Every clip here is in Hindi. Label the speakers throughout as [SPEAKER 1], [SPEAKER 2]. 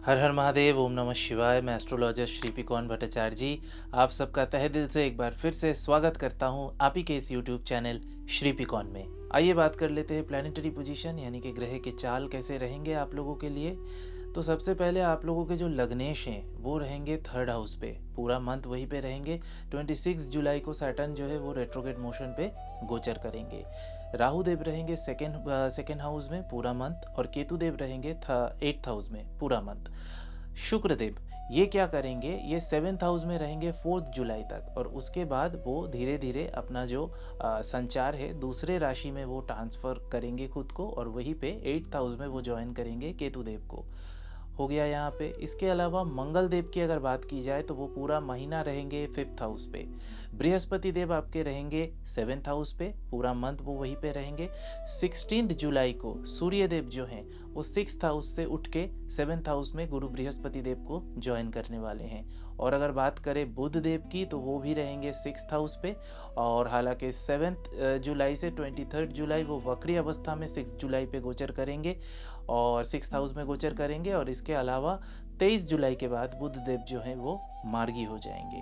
[SPEAKER 1] हर हर महादेव, ओम नमः शिवाय। मैं एस्ट्रोलॉजर श्रीपिकौन भट्टाचार्य जी आप सबका तहे दिल से एक बार फिर से स्वागत करता हूं आप ही के इस यूट्यूब चैनल श्रीपिकौन में। आइए बात कर लेते हैं प्लानिटरी पोजीशन यानी कि ग्रह के चाल कैसे रहेंगे आप लोगों के लिए। तो सबसे पहले आप लोगों के जो लग्नेश हैं वो रहेंगे थर्ड हाउस पे, पूरा मंथ वहीं पे रहेंगे। 26 जुलाई को सैटर्न जो है वो रेट्रोग्रेड मोशन पे गोचर करेंगे। राहु देव रहेंगे सेकेंड हाउस में पूरा मंथ, और केतु देव रहेंगे 8th हाउस में पूरा मंथ। शुक्र देव ये क्या करेंगे, ये 7th हाउस में रहेंगे 4 जुलाई तक, और उसके बाद वो धीरे धीरे अपना जो संचार है दूसरे राशि में वो ट्रांसफर करेंगे खुद को, और वहीं पे 8th हाउस में वो ज्वाइन करेंगे केतु देव को। हो गया यहाँ पे। इसके अलावा मंगल देव की अगर बात की जाए तो वो पूरा महीना रहेंगे 5th हाउस पे। बृहस्पति देव आपके रहेंगे 7th हाउस पे, पूरा मंथ वो वहीं पे रहेंगे। 16 जुलाई को सूर्य देव जो हैं वो 6th हाउस से उठ के 7th हाउस में गुरु बृहस्पति देव को ज्वाइन करने वाले हैं। और अगर बात करें बुध देव की तो वो भी रहेंगे 6th हाउस पे, और हालांकि 7 जुलाई से 23 जुलाई वो वक्री अवस्था में 6 जुलाई पे गोचर करेंगे और 6th हाउस में गोचर करेंगे। और इसके अलावा 23 जुलाई के बाद बुध देव जो हैं वो मार्गी हो जाएंगे।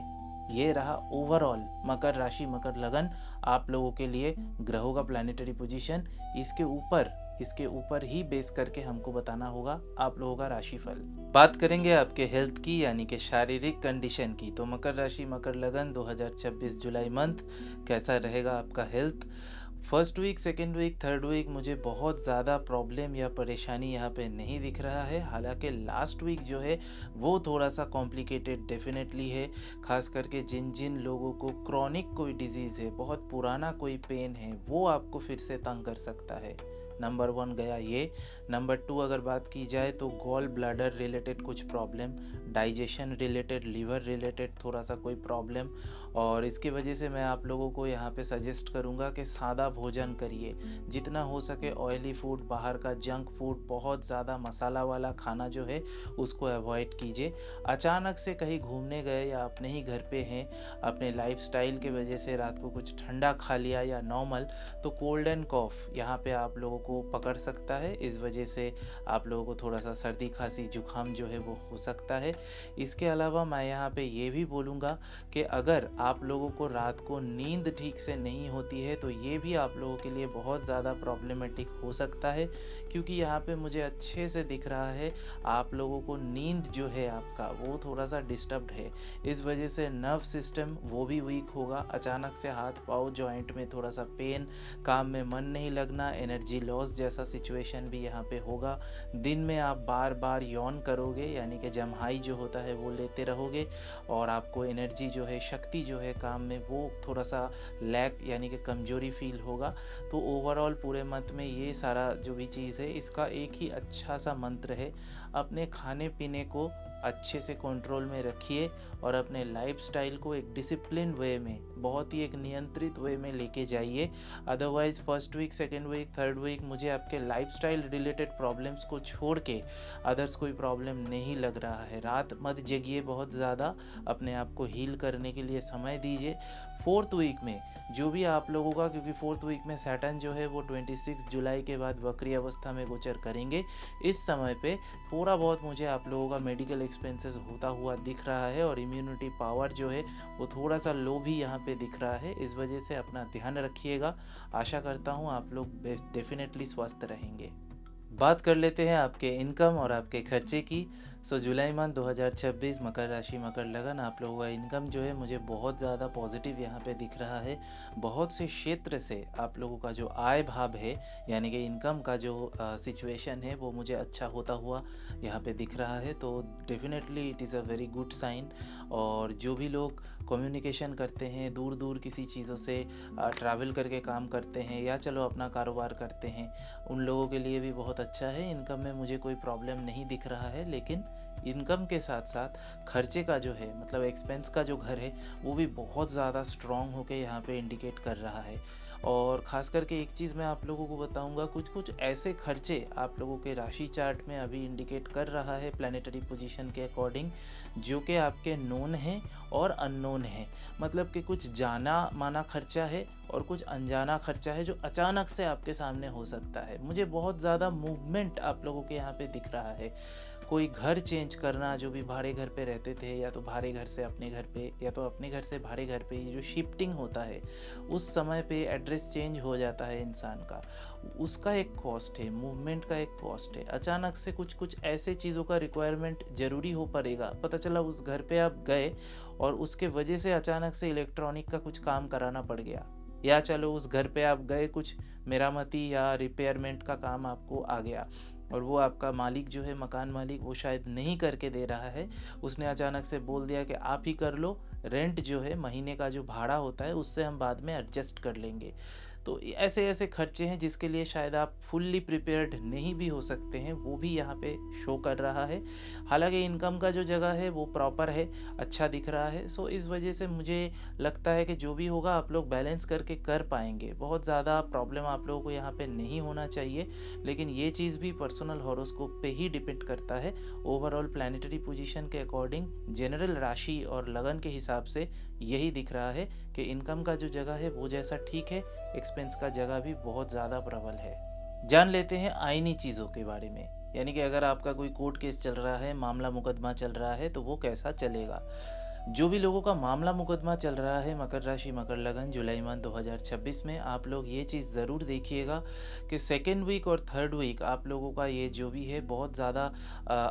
[SPEAKER 1] ये रहा ओवरऑल मकर राशि मकर लगन आप लोगों के लिए ग्रहों का प्लानिटरी पोजीशन। इसके ऊपर ही बेस करके हमको बताना होगा आप लोगों का राशिफल। बात करेंगे आपके हेल्थ की यानी कि शारीरिक कंडीशन की। तो मकर राशि मकर लगन 2026 जुलाई मंथ कैसा रहेगा आपका health. First week, second week, third week मुझे बहुत ज़्यादा प्रॉब्लम या परेशानी यहाँ पे नहीं दिख रहा है। हालांकि लास्ट वीक जो है वो थोड़ा सा कॉम्प्लिकेटेड डेफिनेटली है, खास करके जिन जिन लोगों को क्रॉनिक कोई डिजीज़ है, बहुत पुराना कोई पेन है, वो आपको फिर से तंग कर सकता है। नंबर 1 गया ये। नंबर 2 अगर बात की जाए तो गॉल ब्लैडर रिलेटेड कुछ problem, digestion related, liver related थोड़ा सा कोई प्रॉब्लम, और इसकी वजह से मैं आप लोगों को यहाँ पे सजेस्ट करूँगा कि सादा भोजन करिए, जितना हो सके ऑयली फूड, बाहर का जंक फूड, बहुत ज़्यादा मसाला वाला खाना जो है उसको अवॉइड कीजिए। अचानक से कहीं घूमने गए या अपने ही घर पे हैं, अपने लाइफस्टाइल के वजह से रात को कुछ ठंडा खा लिया या नॉर्मल, तो कोल्ड एंड कॉफ यहाँ पे आप लोगों को पकड़ सकता है। इस वजह से आप लोगों को थोड़ा सा सर्दी खांसी जुकाम जो है वो हो सकता है। इसके अलावा मैं यहाँ पे ये भी बोलूँगा कि अगर आप लोगों को रात को नींद ठीक से नहीं होती है तो ये भी आप लोगों के लिए बहुत ज़्यादा प्रॉब्लमेटिक हो सकता है, क्योंकि यहाँ पे मुझे अच्छे से दिख रहा है आप लोगों को नींद जो है आपका वो थोड़ा सा डिस्टर्ब्ड है। इस वजह से नर्व सिस्टम वो भी वीक होगा, अचानक से हाथ पाँव जॉइंट में थोड़ा सा पेन, काम में मन नहीं लगना, एनर्जी लॉस जैसा सिचुएशन भी यहाँ पे होगा। दिन में आप बार बार यौन करोगे यानी कि जम्हाई जो होता है वो लेते रहोगे, और आपको एनर्जी जो है, शक्ति जो है काम में वो थोड़ा सा लैक यानी कि कमजोरी फील होगा। तो ओवरऑल पूरे मंथ में ये सारा जो भी चीज़ है इसका एक ही अच्छा सा मंत्र है, अपने खाने पीने को अच्छे से कंट्रोल में रखिए और अपने लाइफस्टाइल को एक डिसिप्लिन वे में, बहुत ही एक नियंत्रित वे में लेके जाइए। Otherwise first week, second week, third week मुझे आपके लाइफस्टाइल रिलेटेड प्रॉब्लम्स को छोड़ के अदर्स कोई प्रॉब्लम नहीं लग रहा है। रात मत जगिए बहुत ज़्यादा, अपने आप को हील करने के लिए समय दीजिए। फोर्थ वीक में जो भी आप लोगों का, क्योंकि फोर्थ वीक में सैटर्न जो है वो 26 जुलाई के बाद वक्री अवस्था में गोचर करेंगे, इस समय पे थोड़ा बहुत मुझे आप लोगों का मेडिकल एक्सपेंसेस होता हुआ दिख रहा है, और इम्यूनिटी पावर जो है वो थोड़ा सा लो भी यहाँ पे दिख रहा है। इस वजह से अपना ध्यान रखिएगा। आशा करता हूँ आप लोग डेफिनेटली स्वस्थ रहेंगे। बात कर लेते हैं आपके इनकम और आपके खर्चे की। जुलाई मंथ 2026 मकर राशि मकर लगन आप लोगों का इनकम जो है मुझे बहुत ज़्यादा पॉजिटिव यहाँ पे दिख रहा है। बहुत से क्षेत्र से आप लोगों का जो आय भाव है यानी कि इनकम का जो सिचुएशन है वो मुझे अच्छा होता हुआ यहाँ पे दिख रहा है। तो definitely it is a very good sign. और जो भी लोग कम्युनिकेशन करते हैं, दूर दूर किसी चीज़ों से ट्रैवल करके काम करते हैं या चलो अपना कारोबार करते हैं, उन लोगों के लिए भी बहुत अच्छा है। इनकम में मुझे कोई प्रॉब्लम नहीं दिख रहा है, लेकिन इनकम के साथ साथ खर्चे का जो है, मतलब एक्सपेंस का जो घर है वो भी बहुत ज़्यादा स्ट्रॉन्ग होके यहाँ पे इंडिकेट कर रहा है। और ख़ास करके एक चीज़ मैं आप लोगों को बताऊंगा, कुछ कुछ ऐसे खर्चे आप लोगों के राशि चार्ट में अभी इंडिकेट कर रहा है प्लानिटरी पोजीशन के अकॉर्डिंग, जो कि आपके नोन हैं और अननोन हैं। मतलब कि कुछ जाना माना खर्चा है और कुछ अनजाना खर्चा है जो अचानक से आपके सामने हो सकता है। मुझे बहुत ज़्यादा मूवमेंट आप लोगों के यहाँ पे दिख रहा है। कोई घर चेंज करना, जो भी भाड़े घर पे रहते थे या तो भाड़े घर से अपने घर पे या तो अपने घर से भाड़े घर पे, ये जो शिफ्टिंग होता है उस समय पे एड्रेस चेंज हो जाता है इंसान का, उसका एक कॉस्ट है, मूवमेंट का एक कॉस्ट है। अचानक से कुछ कुछ ऐसे चीज़ों का रिक्वायरमेंट ज़रूरी हो पड़ेगा, पता चला उस घर पे आप गए और उसके वजह से अचानक से इलेक्ट्रॉनिक का कुछ काम कराना पड़ गया, या चलो उस घर पे आप गए, कुछ मेरामती या रिपेयरमेंट का काम आपको आ गया और वो आपका मालिक जो है, मकान मालिक, वो शायद नहीं करके दे रहा है, उसने अचानक से बोल दिया कि आप ही कर लो, रेंट जो है महीने का जो भाड़ा होता है उससे हम बाद में एडजस्ट कर लेंगे। तो ऐसे ऐसे खर्चे हैं जिसके लिए शायद आप फुल्ली प्रिपेयर्ड नहीं भी हो सकते हैं, वो भी यहाँ पे शो कर रहा है। हालांकि इनकम का जो जगह है वो प्रॉपर है, अच्छा दिख रहा है। सो इस वजह से मुझे लगता है कि जो भी होगा आप लोग बैलेंस करके कर पाएंगे, बहुत ज़्यादा प्रॉब्लम आप लोगों को यहाँ पे नहीं होना चाहिए। लेकिन ये चीज़ भी पर्सनल हॉरोस्कोप पे ही डिपेंड करता है। ओवरऑल प्लानिटरी पोजीशन के अकॉर्डिंग जनरल राशि और लगन के हिसाब से यही दिख रहा है कि इनकम का जो जगह है वो जैसा ठीक है, एक्सपेंस का जगह भी बहुत ज़्यादा प्रबल है। जान लेते हैं आईनी चीज़ों के बारे में, यानी कि अगर आपका कोई कोर्ट केस चल रहा है, मामला मुकदमा चल रहा है, तो वो कैसा चलेगा। जो भी लोगों का मामला मुकदमा चल रहा है, मकर राशि मकर लगन, जुलाई मंथ 2026 में, आप लोग ये चीज़ ज़रूर देखिएगा कि सेकेंड वीक और थर्ड वीक आप लोगों का ये जो भी है बहुत ज़्यादा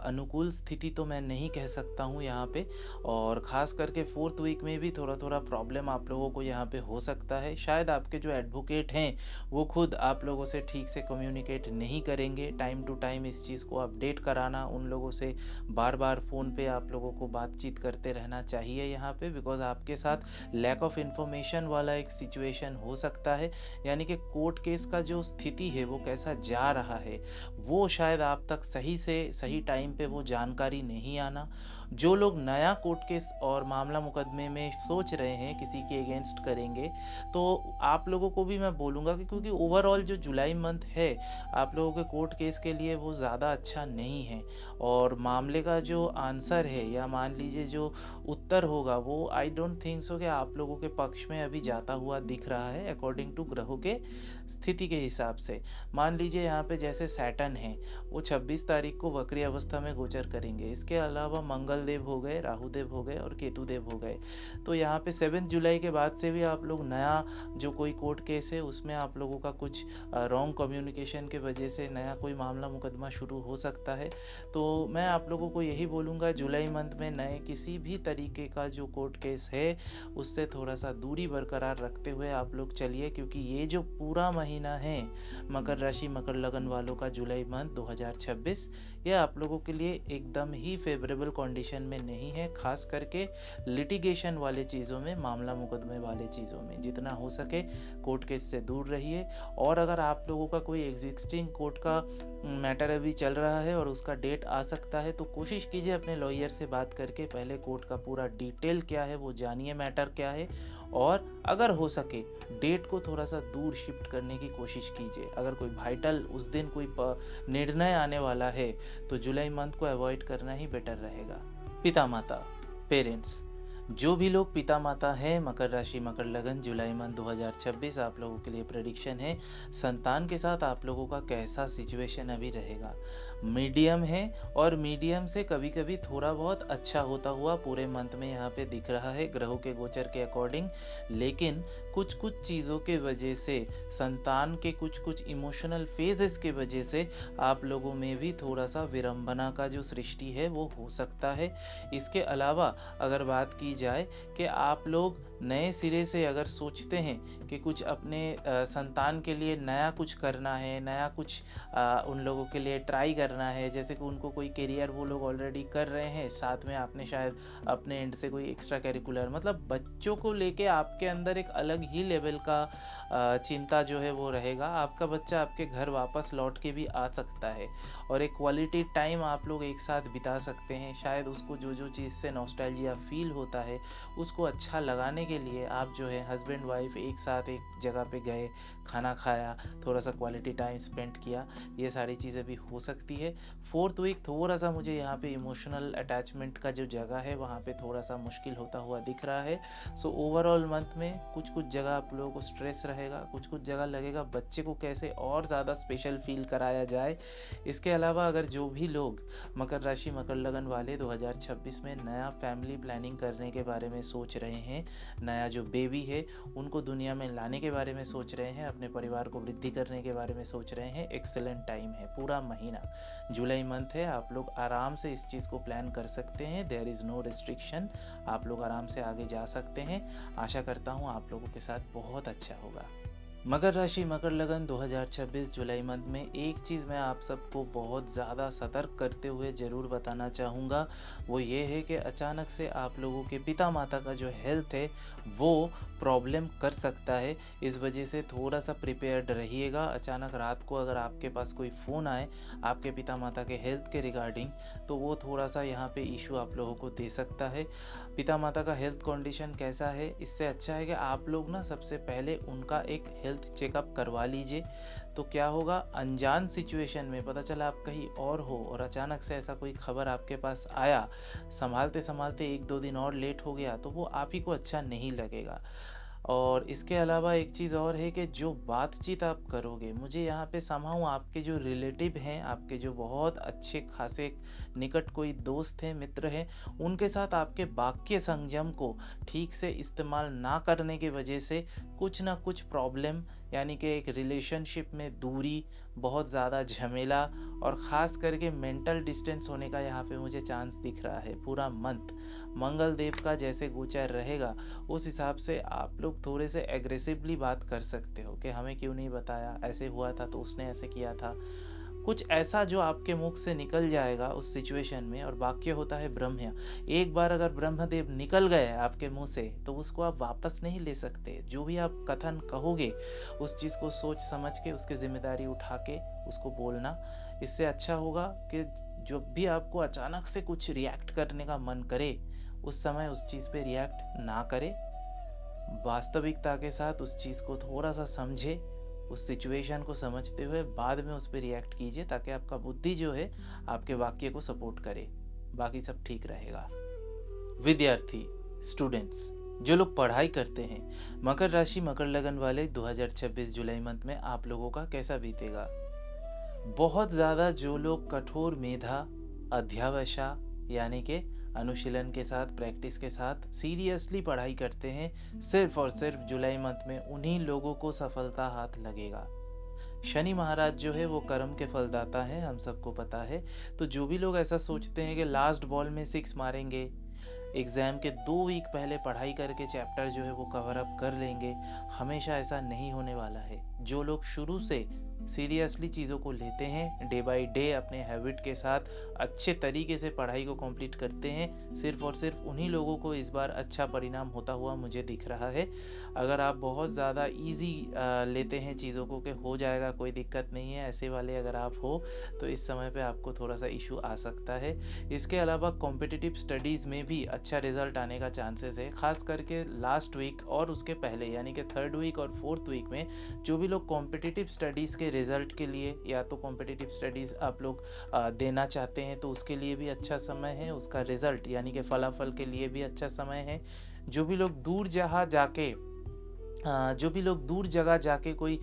[SPEAKER 1] अनुकूल स्थिति तो मैं नहीं कह सकता हूँ यहाँ पे। और ख़ास करके फोर्थ वीक में भी थोड़ा थोड़ा प्रॉब्लम आप लोगों को यहाँ पे हो सकता है। शायद आपके जो एडवोकेट हैं वो खुद आप लोगों से ठीक से कम्युनिकेट नहीं करेंगे। टाइम टू टाइम इस चीज़ को अपडेट कराना, उन लोगों से बार बार फ़ोन पे आप लोगों को बातचीत करते रहना चाहिए यहाँ पे, बिकॉज आपके साथ लैक ऑफ इंफॉर्मेशन वाला एक सिचुएशन हो सकता है। यानी कि कोर्ट केस का जो स्थिति है वो कैसा जा रहा है वो शायद आप तक सही से सही टाइम पे वो जानकारी नहीं आना। जो लोग नया कोर्ट केस और मामला मुकदमे में सोच रहे हैं किसी के अगेंस्ट करेंगे, तो आप लोगों को भी मैं बोलूँगा कि क्योंकि ओवरऑल जो जुलाई मंथ है आप लोगों के कोर्ट केस के लिए वो ज़्यादा अच्छा नहीं है। और मामले का जो आंसर है या मान लीजिए जो उत्तर होगा वो आई डोंट थिंक सो कि आप लोगों के पक्ष में अभी जाता हुआ दिख रहा है अकॉर्डिंग टू ग्रहों के स्थिति के हिसाब से। मान लीजिए यहाँ पे जैसे सैटर्न है वो 26 तारीख को वक्री अवस्था में गोचर करेंगे। इसके अलावा मंगल देव हो गए, राहु देव हो गए और केतु देव हो गए। तो यहाँ पे 7 जुलाई के बाद से भी आप लोग नया जो कोई कोर्ट केस है उसमें आप लोगों का कुछ रॉन्ग कम्युनिकेशन के वजह से नया कोई मामला मुकदमा शुरू हो सकता है। तो मैं आप लोगों को यही बोलूँगा जुलाई मंथ में नए किसी भी तरीके का जो कोर्ट केस है उससे थोड़ा सा दूरी बरकरार रखते हुए आप लोग चलिए, क्योंकि ये जो पूरा महीना है मकर राशि मकर लगन वालों का जुलाई मंथ 2026 ये आप लोगों के लिए एकदम ही फेवरेबल कंडीशन में नहीं है। खास करके लिटिगेशन वाले चीज़ों में, मामला मुकदमे वाले चीज़ों में जितना हो सके कोर्ट केस से दूर रहिए। और अगर आप लोगों का कोई एग्जिस्टिंग कोर्ट का मैटर अभी चल रहा है और उसका डेट आ सकता है तो कोशिश कीजिए अपने लॉयर से बात करके पहले कोर्ट का पूरा डिटेल क्या है वो जानिए, मैटर क्या है, और अगर हो सके डेट को थोड़ा सा दूर शिफ्ट करने की कोशिश कीजिए। अगर कोई वाइटल उस दिन कोई निर्णय आने वाला है तो जुलाई मंथ को अवॉइड करना ही बेटर रहेगा। पिता माता, पेरेंट्स, जो भी लोग पिता माता हैं मकर राशि मकर लगन, जुलाई मंथ 2026 आप लोगों के लिए प्रेडिक्शन है संतान के साथ आप लोगों का कैसा सिचुएशन अभी रहेगा। मीडियम है और मीडियम से कभी कभी थोड़ा बहुत अच्छा होता हुआ पूरे मंथ में यहाँ पे दिख रहा है ग्रहों के गोचर के अकॉर्डिंग। लेकिन कुछ कुछ चीज़ों के वजह से, संतान के कुछ कुछ इमोशनल फेजेस के वजह से आप लोगों में भी थोड़ा सा विरंबना का जो सृष्टि है वो हो सकता है। इसके अलावा अगर बात की जाए कि आप लोग नए सिरे से अगर सोचते हैं कि कुछ अपने संतान के लिए नया कुछ करना है, नया कुछ उन लोगों के लिए ट्राई करना है, जैसे कि उनको कोई करियर वो लोग ऑलरेडी कर रहे हैं, साथ में आपने शायद अपने एंड से कोई एक्स्ट्रा करिकुलर, मतलब बच्चों को लेके आपके अंदर एक अलग ही लेवल का चिंता जो है वो रहेगा। आपका बच्चा आपके घर वापस लौट के भी आ सकता है और एक क्वालिटी टाइम आप लोग एक साथ बिता सकते हैं। शायद उसको जो जो चीज़ से नॉस्टैल्जिया फील होता है उसको अच्छा लगाने के के लिए आप जो है हस्बैंड वाइफ एक साथ एक जगह पे गए, खाना खाया, थोड़ा सा क्वालिटी टाइम स्पेंड किया, ये सारी चीज़ें भी हो सकती है। 4th वीक थोड़ा सा मुझे यहाँ पे इमोशनल अटैचमेंट का जो जगह है वहाँ पे थोड़ा सा मुश्किल होता हुआ दिख रहा है। सो ओवरऑल मंथ में कुछ कुछ जगह आप लोगों को स्ट्रेस रहेगा, कुछ कुछ जगह लगेगा बच्चे को कैसे और ज़्यादा स्पेशल फील कराया जाए। इसके अलावा अगर जो भी लोग मकर राशि मकर लगन वाले 2026 में नया फैमिली प्लानिंग करने के बारे में सोच रहे हैं, नया जो बेबी है उनको दुनिया में लाने के बारे में सोच रहे हैं, अपने परिवार को वृद्धि करने के बारे में सोच रहे हैं, एक्सेलेंट टाइम है। पूरा महीना जुलाई मंथ है, आप लोग आराम से इस चीज़ को प्लान कर सकते हैं। देयर इज़ नो रिस्ट्रिक्शन, आप लोग आराम से आगे जा सकते हैं। आशा करता हूँ आप लोगों के साथ बहुत अच्छा होगा। मकर राशि मकर लगन 2026 जुलाई मंथ में एक चीज़ मैं आप सबको बहुत ज़्यादा सतर्क करते हुए ज़रूर बताना चाहूँगा, वो ये है कि अचानक से आप लोगों के पिता माता का जो हेल्थ है वो प्रॉब्लम कर सकता है। इस वजह से थोड़ा सा प्रिपेयर्ड रहिएगा। अचानक रात को अगर आपके पास कोई फ़ोन आए आपके पिता माता के हेल्थ के रिगार्डिंग, तो वो थोड़ा सा यहाँ पे इशू आप लोगों को दे सकता है। पिता माता का हेल्थ कंडीशन कैसा है, इससे अच्छा है कि आप लोग ना सबसे पहले उनका एक हेल्थ चेकअप करवा लीजिए। तो क्या होगा, अनजान सिचुएशन में पता चला आप कहीं और हो और अचानक से ऐसा कोई खबर आपके पास आया, संभालते संभालते 1-2 दिन और लेट हो गया, तो वो आप ही को अच्छा नहीं लगेगा। और इसके अलावा एक चीज़ और है कि जो बातचीत आप करोगे, मुझे यहाँ पे समहाउ आपके जो रिलेटिव हैं, आपके जो बहुत अच्छे खासे निकट कोई दोस्त हैं, मित्र हैं, उनके साथ आपके वाक्य संयम को ठीक से इस्तेमाल ना करने की वजह से कुछ ना कुछ प्रॉब्लम, यानी कि एक रिलेशनशिप में दूरी, बहुत ज़्यादा झमेला और ख़ास करके मेंटल डिस्टेंस होने का यहाँ पे मुझे चांस दिख रहा है। पूरा मंथ मंगल देव का जैसे गोचर रहेगा उस हिसाब से आप लोग थोड़े से एग्रेसिवली बात कर सकते हो कि हमें क्यों नहीं बताया, ऐसे हुआ था तो उसने ऐसे किया था, कुछ ऐसा जो आपके मुख से निकल जाएगा उस सिचुएशन में। और वाक्य होता है ब्रह्म, एक बार अगर ब्रह्मदेव निकल गए आपके मुंह से तो उसको आप वापस नहीं ले सकते। जो भी आप कथन कहोगे उस चीज़ को सोच समझ के उसकी जिम्मेदारी उठा के उसको बोलना। इससे अच्छा होगा कि जब भी आपको अचानक से कुछ रिएक्ट करने का मन करे उस समय उस चीज़ पे रिएक्ट ना करे, वास्तविकता के साथ उस चीज़ को थोड़ा सा समझे, उस सिचुएशन को समझते हुए बाद में उस पर रिएक्ट कीजिए, ताकि आपका बुद्धि जो है आपके वाक्य को सपोर्ट करे, बाकी सब ठीक रहेगा। विद्यार्थी स्टूडेंट्स, जो लोग पढ़ाई करते हैं, मकर राशि मकर लगन वाले 2026 जुलाई मंथ में आप लोगों का कैसा बीतेगा। बहुत ज़्यादा जो लोग कठोर मेधा अध्यावसा यानी कि अनुशीलन के साथ, प्रैक्टिस के साथ सीरियसली पढ़ाई करते हैं, सिर्फ और सिर्फ जुलाई मंथ में उन्हीं लोगों को सफलता हाथ लगेगा। शनि महाराज जो है वो कर्म के फलदाता है, हम सबको पता है। तो जो भी लोग ऐसा सोचते हैं कि लास्ट बॉल में 6 मारेंगे, एग्ज़ाम के 2 वीक पहले पढ़ाई करके चैप्टर जो है वो कवर अप कर लेंगे, हमेशा ऐसा नहीं होने वाला है। जो लोग शुरू से सीरियसली चीज़ों को लेते हैं, डे बाय डे अपने हैबिट के साथ अच्छे तरीके से पढ़ाई को कंप्लीट करते हैं, सिर्फ और सिर्फ उन्हीं लोगों को इस बार अच्छा परिणाम होता हुआ मुझे दिख रहा है। अगर आप बहुत ज़्यादा इजी लेते हैं चीज़ों को कि हो जाएगा, कोई दिक्कत नहीं है, ऐसे वाले अगर आप हो तो इस समय पे आपको थोड़ा सा इशू आ सकता है। इसके अलावा कॉम्पिटिटिव स्टडीज़ में भी अच्छा रिजल्ट आने का चांसेस है, ख़ास करके लास्ट वीक और उसके पहले यानी कि 3rd वीक और 4th वीक में जो भी लोग कॉम्पिटिटिव स्टडीज़ के रिज़ल्ट के लिए या तो कॉम्पिटिटिव स्टडीज़ आप लोग देना चाहते हैं तो उसके लिए भी अच्छा समय है, उसका रिज़ल्ट यानी कि फलाफल के लिए भी अच्छा समय है। जो भी लोग दूर जगह जाके कोई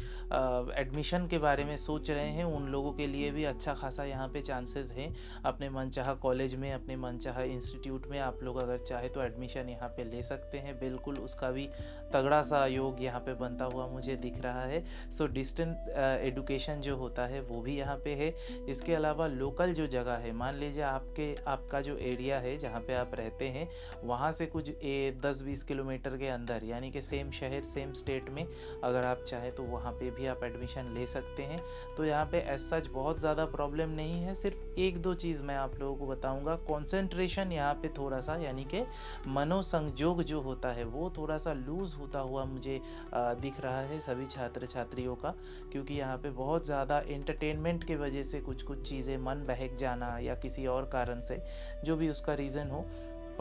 [SPEAKER 1] एडमिशन के बारे में सोच रहे हैं उन लोगों के लिए भी अच्छा खासा यहाँ पे चांसेस हैं। अपने मनचाहा कॉलेज में, अपने मनचाहा इंस्टीट्यूट में आप लोग अगर चाहे तो एडमिशन यहाँ पे ले सकते हैं, बिल्कुल उसका भी तगड़ा सा योग यहाँ पे बनता हुआ मुझे दिख रहा है। सो डिस्टेंट एडुकेशन जो होता है वो भी यहाँ पे है। इसके अलावा लोकल जो जगह है, मान लीजिए आपका जो एरिया है जहाँ पे आप रहते हैं वहाँ से कुछ 10-20 किलोमीटर के अंदर यानी कि सेम शहर सेम स्टेट में अगर आप चाहें तो वहाँ पे भी आप एडमिशन ले सकते हैं। तो यहाँ पे एज सच बहुत ज़्यादा प्रॉब्लम नहीं है। सिर्फ 1-2 चीज़ मैं आप लोगों को बताऊँगा। कॉन्सेंट्रेशन यहाँ पे थोड़ा सा यानी कि मनोसंजोग जो होता है वो थोड़ा सा लूज़ होता हुआ मुझे दिख रहा है सभी छात्र छात्रियों का, क्योंकि यहाँ पे बहुत ज़्यादा एंटरटेनमेंट की वजह से कुछ चीज़ें मन बहक जाना या किसी और कारण से जो भी उसका रीज़न हो,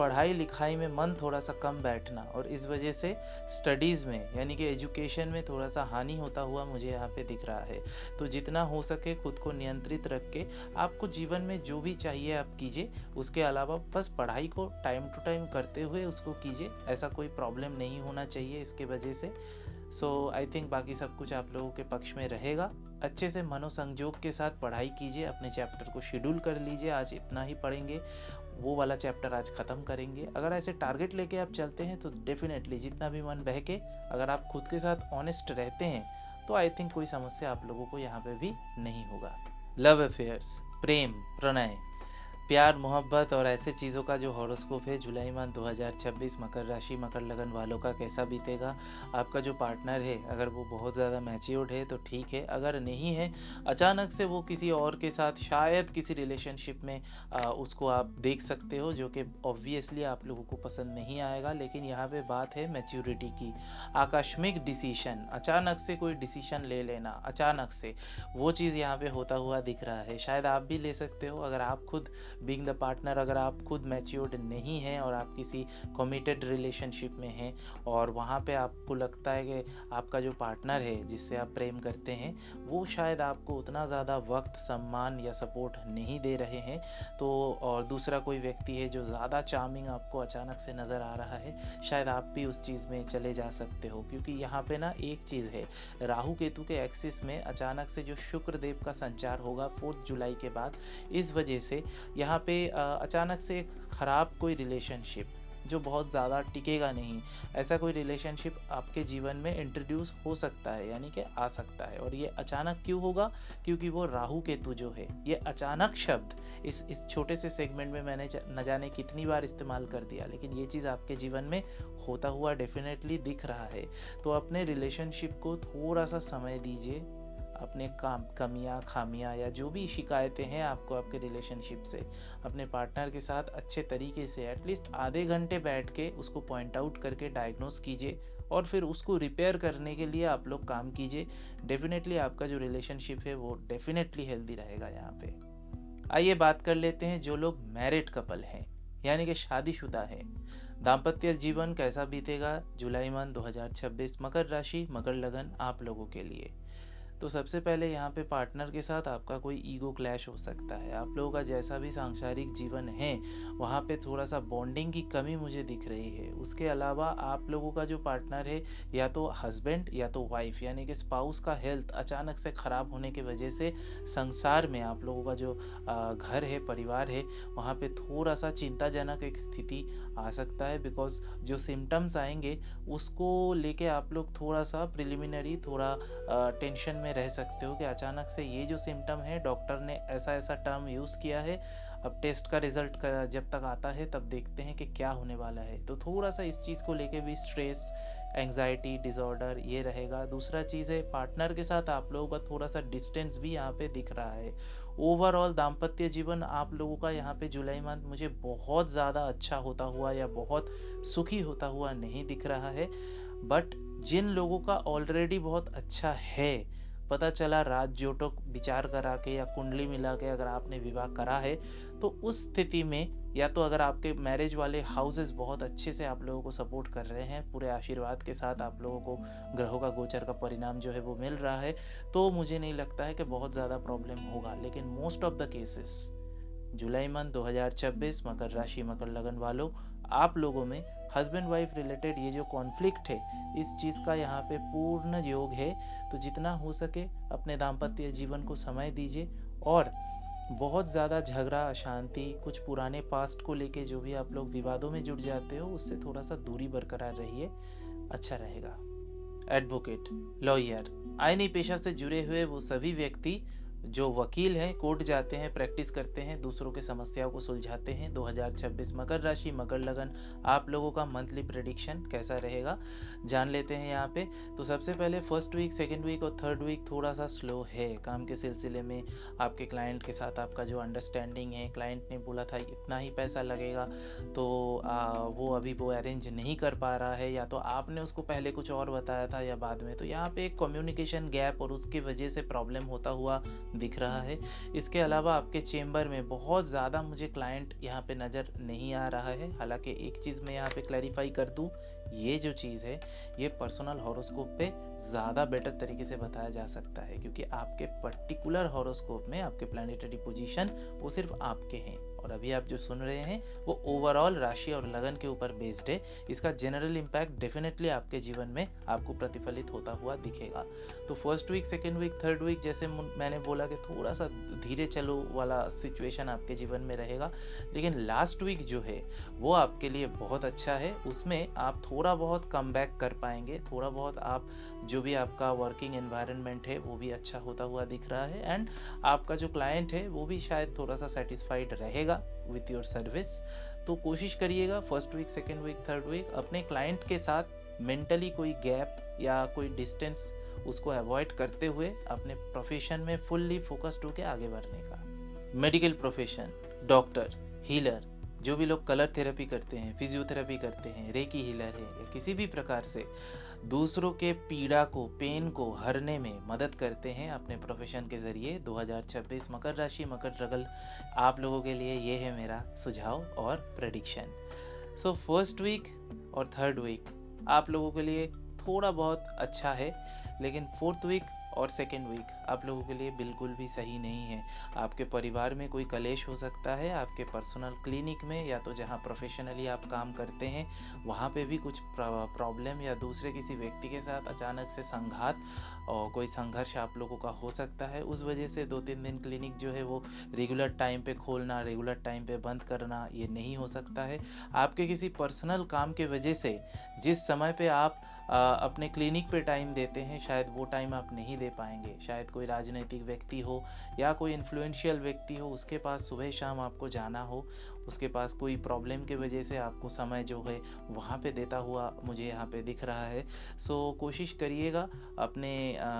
[SPEAKER 1] पढ़ाई लिखाई में मन थोड़ा सा कम बैठना और इस वजह से स्टडीज़ में यानी कि एजुकेशन में थोड़ा सा हानि होता हुआ मुझे यहाँ पे दिख रहा है। तो जितना हो सके खुद को नियंत्रित रख के आपको जीवन में जो भी चाहिए आप कीजिए, उसके अलावा बस पढ़ाई को टाइम टू टाइम करते हुए उसको कीजिए, ऐसा कोई प्रॉब्लम नहीं होना चाहिए इसके वजह से। सो आई थिंक बाकी सब कुछ आप लोगों के पक्ष में रहेगा। अच्छे से मनोसंजोग के साथ पढ़ाई कीजिए, अपने चैप्टर को शेड्यूल कर लीजिए, आज इतना ही पढ़ेंगे, वो वाला चैप्टर आज ख़त्म करेंगे। अगर ऐसे टारगेट लेके आप चलते हैं तो डेफिनेटली जितना भी मन बहके, अगर आप खुद के साथ ऑनेस्ट रहते हैं तो आई थिंक कोई समस्या आप लोगों को यहाँ पे भी नहीं होगा। लव अफेयर्स, प्रेम, प्रणय, प्यार, मोहब्बत और ऐसे चीज़ों का जो हॉरोस्कोप है जुलाई मंथ 2026 मकर राशि मकर लगन वालों का कैसा बीतेगा। आपका जो पार्टनर है अगर वो बहुत ज़्यादा मैच्योर्ड है तो ठीक है, अगर नहीं है अचानक से वो किसी और के साथ शायद किसी रिलेशनशिप में उसको आप देख सकते हो, जो कि ऑब्वियसली आप लोगों को पसंद नहीं आएगा। लेकिन यहाँ पे बात है मैच्योरिटी की। आकस्मिक डिसीशन, अचानक से कोई डिसीशन ले लेना, अचानक से वो चीज़ यहाँ पे होता हुआ दिख रहा है। शायद आप भी ले सकते हो अगर आप खुद बीइंग द पार्टनर, अगर आप खुद मैच्योर्ड नहीं हैं और आप किसी कमिटेड रिलेशनशिप में हैं और वहाँ पे आपको लगता है कि आपका जो पार्टनर है जिससे आप प्रेम करते हैं वो शायद आपको उतना ज़्यादा वक्त, सम्मान या सपोर्ट नहीं दे रहे हैं, तो और दूसरा कोई व्यक्ति है जो ज़्यादा चार्मिंग आपको अचानक से नज़र आ रहा है, शायद आप भी उस चीज़ में चले जा सकते हो। क्योंकि यहाँ पे ना एक चीज़ है, राहु केतु के एक्सिस में अचानक से जो शुक्र देव का संचार होगा 4 जुलाई के बाद, इस वजह से यहाँ पे अचानक से एक ख़राब कोई रिलेशनशिप जो बहुत ज़्यादा टिकेगा नहीं, ऐसा कोई रिलेशनशिप आपके जीवन में इंट्रोड्यूस हो सकता है, यानी कि आ सकता है। और ये अचानक क्यों होगा? क्योंकि वो राहु केतु जो है, ये अचानक शब्द इस छोटे से सेगमेंट में मैंने न जाने कितनी बार इस्तेमाल कर दिया, लेकिन ये चीज़ आपके जीवन में होता हुआ डेफिनेटली दिख रहा है। तो अपने रिलेशनशिप को थोड़ा सा समय दीजिए, अपने काम, कमियां, खामियां या जो भी शिकायतें हैं आपको आपके रिलेशनशिप से, अपने पार्टनर के साथ अच्छे तरीके से एटलीस्ट आधे घंटे बैठ के उसको पॉइंट आउट करके डायग्नोस कीजिए और फिर उसको रिपेयर करने के लिए आप लोग काम कीजिए। डेफिनेटली आपका जो रिलेशनशिप है वो डेफिनेटली हेल्दी रहेगा। यहाँ पे आइए बात कर लेते हैं जो लोग मैरिड कपल हैं, यानी कि शादीशुदा है, दाम्पत्य जीवन कैसा बीतेगा जुलाई मंथ 2026 मकर राशि मकर लगन आप लोगों के लिए। तो सबसे पहले यहाँ पे पार्टनर के साथ आपका कोई ईगो क्लैश हो सकता है। आप लोगों का जैसा भी सांसारिक जीवन है वहाँ पे थोड़ा सा बॉन्डिंग की कमी मुझे दिख रही है। उसके अलावा आप लोगों का जो पार्टनर है, या तो हस्बैंड या तो वाइफ, यानी कि स्पाउस का हेल्थ अचानक से ख़राब होने की वजह से संसार में आप लोगों का जो घर है, परिवार है, वहाँ पे थोड़ा सा चिंताजनक एक स्थिति आ सकता है। बिकॉज जो सिम्टम्स आएंगे उसको लेके आप लोग थोड़ा सा प्रिलिमिनरी, थोड़ा टेंशन में रह सकते हो कि अचानक से ये जो सिम्टम है, डॉक्टर ने ऐसा ऐसा टर्म यूज़ किया है, अब टेस्ट का रिजल्ट जब तक आता है तब देखते हैं कि क्या होने वाला है। तो थोड़ा सा इस चीज़ को लेके भी स्ट्रेस, एंग्जाइटी डिसऑर्डर ये रहेगा। दूसरा चीज़ है, पार्टनर के साथ आप लोगों का थोड़ा सा डिस्टेंस भी यहाँ पे दिख रहा है। ओवरऑल दाम्पत्य जीवन आप लोगों का यहाँ पे जुलाई मंथ मुझे बहुत ज़्यादा अच्छा होता हुआ या बहुत सुखी होता हुआ नहीं दिख रहा है। बट जिन लोगों का ऑलरेडी बहुत अच्छा है, पता चला राज जोटक विचार करा के या कुंडली मिला के अगर आपने विवाह करा है, तो उस स्थिति में या तो अगर आपके मैरिज वाले हाउसेस बहुत अच्छे से आप लोगों को सपोर्ट कर रहे हैं, पूरे आशीर्वाद के साथ आप लोगों को ग्रहों का गोचर का परिणाम जो है वो मिल रहा है, तो मुझे नहीं लगता है कि बहुत ज़्यादा प्रॉब्लम होगा। लेकिन most of the cases July month 2026 मकर राशि मकर लगन वालों, आप लोगों में हस्बैंड वाइफ रिलेटेड ये जो कॉन्फ्लिक्ट है, इस चीज़ का यहाँ पे पूर्ण योग है। तो जितना हो सके अपने दाम्पत्य जीवन को समय दीजिए और बहुत ज़्यादा झगड़ा, अशांति, कुछ पुराने पास्ट को लेके जो भी आप लोग विवादों में जुड़ जाते हो उससे थोड़ा सा दूरी बरकरार रहिए, अच्छा रहेगा। एडवोकेट, लॉयर, आईनी पेशा से जुड़े हुए वो सभी व्यक्ति जो वकील हैं, कोर्ट जाते हैं, प्रैक्टिस करते हैं, दूसरों की समस्याओं को सुलझाते हैं, 2026 मकर राशि मकर लगन आप लोगों का मंथली प्रेडिक्शन कैसा रहेगा जान लेते हैं यहाँ पे। तो सबसे पहले फर्स्ट वीक, सेकंड वीक और थर्ड वीक थोड़ा सा स्लो है काम के सिलसिले में। आपके क्लाइंट के साथ आपका जो अंडरस्टैंडिंग है, क्लाइंट ने बोला था इतना ही पैसा लगेगा, तो वो अभी वो अरेंज नहीं कर पा रहा है, या तो आपने उसको पहले कुछ और बताया था या बाद में, तो यहाँ पे एक कम्युनिकेशन गैप और उसकी वजह से प्रॉब्लम होता हुआ दिख रहा है। इसके अलावा आपके चेंबर में बहुत ज़्यादा मुझे क्लाइंट यहाँ पे नज़र नहीं आ रहा है। हालांकि एक चीज़ मैं यहाँ पे क्लैरिफाई कर दूँ, ये जो चीज़ है ये पर्सनल हॉरोस्कोप पे ज़्यादा बेटर तरीके से बताया जा सकता है, क्योंकि आपके पर्टिकुलर हॉरोस्कोप में आपके प्लैनेटरी पोजीशन वो सिर्फ आपके हैं, और अभी आप जो सुन रहे हैं वो ओवरऑल राशि और लगन के ऊपर बेस्ड है। इसका जनरल इम्पैक्ट डेफिनेटली आपके जीवन में आपको प्रतिफलित होता हुआ दिखेगा। तो first week, second week, third week जैसे मैंने बोला कि थोड़ा सा धीरे चलो वाला सिचुएशन आपके जीवन में रहेगा, लेकिन लास्ट वीक जो है वो आपके लिए बहुत अच्छा है। उसमें आप थोड़ा बहुत कम बैक कर पाएंगे, थोड़ा बहुत आप जो भी आपका वर्किंग एनवायरनमेंट है वो भी अच्छा होता हुआ दिख रहा है, एंड आपका जो क्लाइंट है वो भी शायद थोड़ा सा सेटिस्फाइड रहेगा विथ योर सर्विस। तो कोशिश करिएगा first week, second week, third week अपने क्लाइंट के साथ मेंटली कोई गैप या कोई डिस्टेंस उसको अवॉइड करते हुए अपने प्रोफेशन में फुल्ली फोकस्ड होकर आगे बढ़ने का। मेडिकल प्रोफेशन, डॉक्टर, हीलर, जो भी लोग कलर थेरेपी करते हैं, फिजियोथेरेपी करते हैं, रेकी हीलर है, या किसी भी प्रकार से दूसरों के पीड़ा को, पेन को हरने में मदद करते हैं अपने प्रोफेशन के ज़रिए, 2026 मकर राशि, मकर ट्रगल आप लोगों के लिए ये है मेरा सुझाव और प्रेडिक्शन। सो फर्स्ट वीक और थर्ड वीक आप लोगों के लिए थोड़ा बहुत अच्छा है, लेकिन फोर्थ वीक और सेकेंड वीक आप लोगों के लिए बिल्कुल भी सही नहीं है। आपके परिवार में कोई कलेश हो सकता है, आपके पर्सनल क्लिनिक में या तो जहाँ प्रोफेशनली आप काम करते हैं वहाँ पे भी कुछ प्रॉब्लम या दूसरे किसी व्यक्ति के साथ अचानक से संघात और कोई संघर्ष आप लोगों का हो सकता है। उस वजह से 2-3 दिन क्लिनिक जो है वो रेगुलर टाइम पे खोलना, रेगुलर टाइम पे बंद करना ये नहीं हो सकता है। आपके किसी पर्सनल काम के वजह से जिस समय पे आप अपने क्लिनिक पे टाइम देते हैं शायद वो टाइम आप नहीं दे पाएंगे। शायद कोई राजनीतिक व्यक्ति हो या कोई इन्फ्लुएंशियल व्यक्ति हो, उसके पास सुबह शाम आपको जाना हो, उसके पास कोई प्रॉब्लम के वजह से आपको समय जो है वहाँ पे देता हुआ मुझे यहाँ पे दिख रहा है। सो कोशिश करिएगा अपने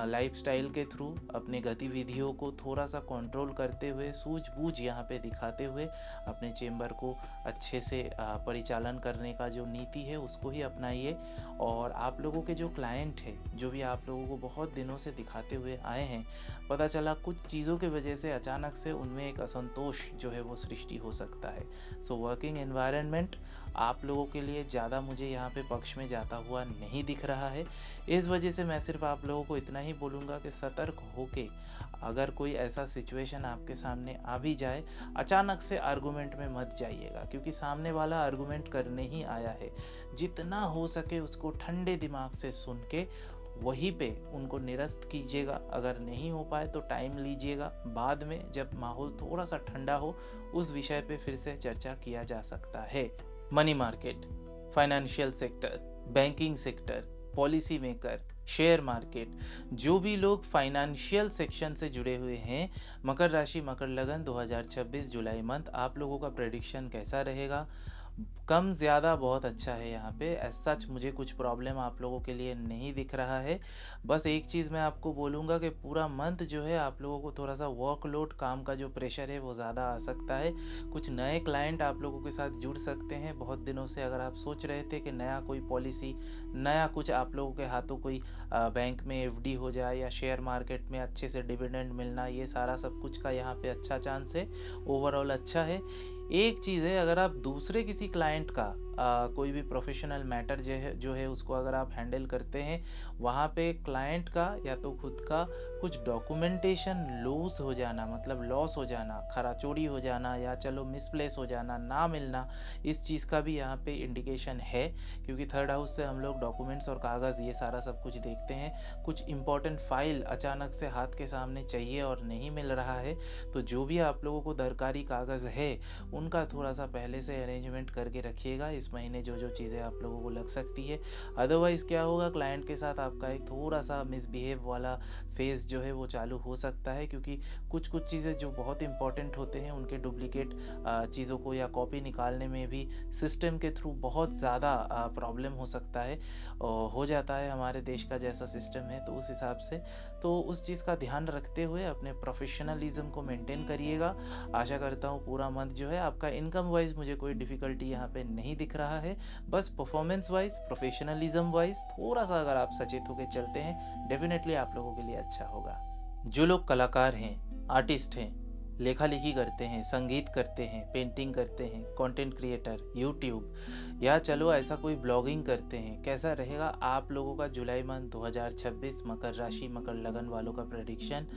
[SPEAKER 1] लाइफस्टाइल के थ्रू अपने गतिविधियों को थोड़ा सा कंट्रोल करते हुए, सूझबूझ यहाँ पे दिखाते हुए अपने चेंबर को अच्छे से परिचालन करने का जो नीति है उसको ही अपनाइए। और आप लोगों के जो क्लाइंट है, जो भी आप लोगों को बहुत दिनों से दिखाते हुए आए हैं, पता चला कुछ चीज़ों की वजह से अचानक से उनमें एक असंतोष जो है वो सृष्टि हो सकता है। सो वर्किंग एनवायरनमेंट आप लोगों के लिए ज़्यादा मुझे यहाँ पे पक्ष में जाता हुआ नहीं दिख रहा है। इस वजह से मैं सिर्फ आप लोगों को इतना ही बोलूँगा कि सतर्क होके अगर कोई ऐसा सिचुएशन आपके सामने आ भी जाए, अचानक से आर्गूमेंट में मत जाइएगा, क्योंकि सामने वाला आर्गूमेंट करने ही आया है। जितना हो सके उसको ठंडे दिमाग से सुन के वहीं पे उनको निरस्त कीजिएगा। अगर नहीं हो पाए तो टाइम लीजिएगा, बाद में जब माहौल थोड़ा सा ठंडा हो उस विषय पे फिर से चर्चा किया जा सकता है। Money market, financial sector, banking sector, policy maker, share market, जो भी लोग फाइनेंशियल सेक्शन से जुड़े हुए हैं, मकर राशि, मकर लगन 2026 जुलाई मंथ आप लोगों का प्रेडिक्शन कैसा रहेगा? कम ज़्यादा बहुत अच्छा है। यहाँ पे एज सच मुझे कुछ प्रॉब्लम आप लोगों के लिए नहीं दिख रहा है। बस एक चीज़ मैं आपको बोलूँगा कि पूरा मंथ जो है आप लोगों को थोड़ा सा वर्कलोड, काम का जो प्रेशर है वो ज़्यादा आ सकता है। कुछ नए क्लाइंट आप लोगों के साथ जुड़ सकते हैं। बहुत दिनों से अगर आप सोच रहे थे कि नया कोई पॉलिसी, नया कुछ आप लोगों के हाथों कोई बैंक में एफडी हो जाए या शेयर मार्केट में अच्छे से डिविडेंड मिलना, ये सारा सब कुछ का यहाँ पे अच्छा चांस है। ओवरऑल अच्छा है। एक चीज़ है, अगर आप दूसरे किसी क्लाइंट का कोई भी प्रोफेशनल मैटर जो है उसको अगर आप हैंडल करते हैं, वहाँ पे क्लाइंट का या तो खुद का कुछ डॉक्यूमेंटेशन लॉस हो जाना, मतलब लॉस हो जाना, खराचोरी हो जाना, या चलो मिसप्लेस हो जाना, ना मिलना, इस चीज़ का भी यहाँ पे इंडिकेशन है। क्योंकि थर्ड हाउस से हम लोग डॉक्यूमेंट्स और कागज़ ये सारा सब कुछ देखते हैं। कुछ इंपॉर्टेंट फाइल अचानक से हाथ के सामने चाहिए और नहीं मिल रहा है, तो जो भी आप लोगों को दरकारी कागज़ है उनका थोड़ा सा पहले से अरेंजमेंट करके रखिएगा। इस महीने जो जो चीज़ें आप लोगों को लग सकती है, अदरवाइज़ क्या होगा, क्लाइंट के साथ आपका एक थोड़ा सा मिसबिहेव वाला फेज़ जो है वो चालू हो सकता है। क्योंकि कुछ चीज़ें जो बहुत इंपॉर्टेंट होते हैं उनके डुप्लीकेट चीज़ों को या कॉपी निकालने में भी सिस्टम के थ्रू बहुत ज़्यादा प्रॉब्लम हो सकता है, हो जाता है हमारे देश का जैसा सिस्टम है। तो उस हिसाब से तो उस चीज़ का ध्यान रखते हुए अपने प्रोफेशनलिज्म को मेंटेन करिएगा। आशा करता हूँ पूरा मंथ जो है आपका इनकम वाइज मुझे कोई डिफ़िकल्टी यहाँ पे नहीं दिख रहा है। बस परफॉर्मेंस वाइज, प्रोफेशनलिज्म वाइज थोड़ा सा अगर आप सचेत होकर चलते हैं, डेफिनेटली आप लोगों के लिए अच्छा होगा। जो लोग कलाकार हैं, आर्टिस्ट हैं, लेखा लिखी करते हैं, संगीत करते हैं, पेंटिंग करते हैं, कंटेंट क्रिएटर, यूट्यूब, या चलो ऐसा कोई ब्लॉगिंग करते हैं, कैसा रहेगा आप लोगों का जुलाई मंथ 2026 मकर राशि मकर लगन वालों का प्रेडिक्शन।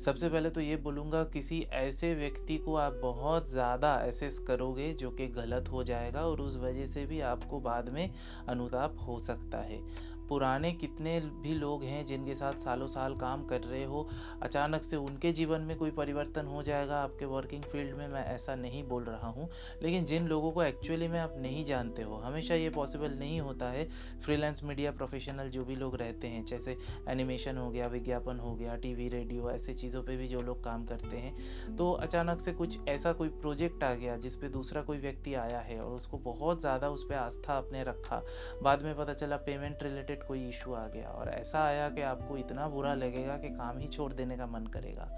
[SPEAKER 1] सबसे पहले तो ये बोलूँगा, किसी ऐसे व्यक्ति को आप बहुत ज़्यादा एसेस करोगे जो कि गलत हो जाएगा और उस वजह से भी आपको बाद में अनुताप हो सकता है। पुराने कितने भी लोग हैं जिनके साथ सालों साल काम कर रहे हो, अचानक से उनके जीवन में कोई परिवर्तन हो जाएगा आपके वर्किंग फील्ड में, मैं ऐसा नहीं बोल रहा हूँ। लेकिन जिन लोगों को एक्चुअली में आप नहीं जानते हो, हमेशा ये पॉसिबल नहीं होता है। फ्रीलांस मीडिया प्रोफेशनल जो भी लोग रहते हैं, जैसे एनिमेशन हो गया, विज्ञापन हो गया, टीवी रेडियो, ऐसे चीज़ों पे भी जो लोग काम करते हैं, तो अचानक से कुछ ऐसा कोई प्रोजेक्ट आ गया जिस पे दूसरा कोई व्यक्ति आया है और उसको बहुत ज़्यादा उस पर आस्था आपने रखा, बाद में पता चला पेमेंट रिलेटेड कोई इशू आ गया और ऐसा आया कि आपको इतना बुरा लगेगा कि काम ही छोड़ देने का मन करेगा।